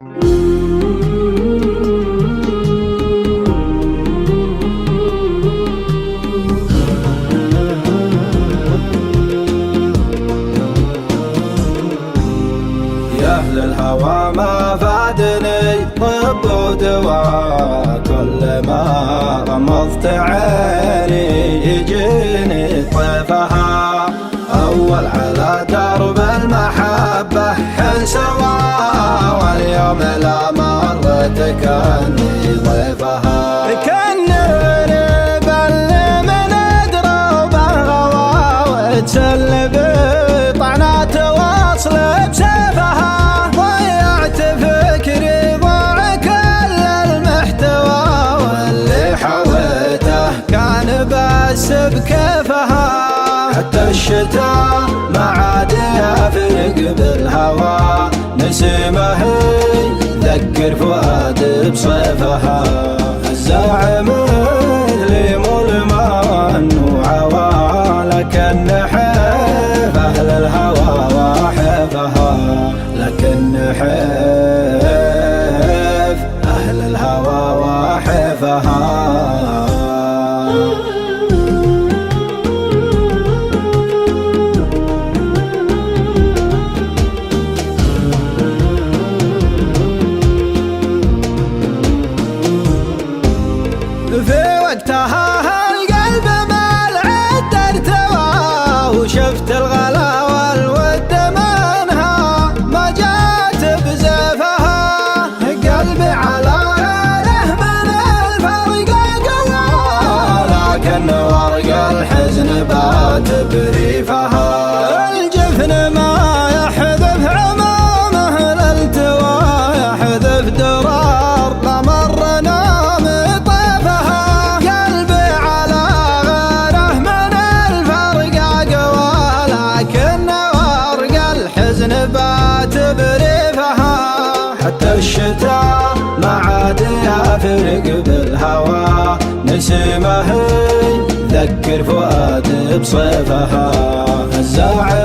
يا أهل الهوى ما فادني طب ودواء، كل ما غمضت عيني يجيني طيفها. أول على درب المحبة حن سوا، واليوم لا مرت كأني ضيفها. كأني غريب اللي من دروب الغوا، وتسلب طعنات واصل بسيفها. ضيعت فكري ضاع كل المحتوى، واللي حويته كان بس بكيفها. حتى الشتاء ما عاد يفرق بالهوى، نسيمه ذكر فؤاد بصيفها. الزاعم اللي ملمان وعوى، لكن حيف أهل الهوى وحيفها. لكن حيف أهل الهوى وحيفها. في وقتها القلب ما العد ارتوى، وشفت الغلا والود منها ما جات بزيفها. قلبي على غيره من الفرق قوى، لكن ورق الحزن بات بريفها. الجفن ما يحذف عمامه للتوى، يحذف درار لمرنا بات بريفها. حتى الشتاء ما عاد يفرق بالهوى، نسيمه ذكر فؤاد بصيفها. الزاعم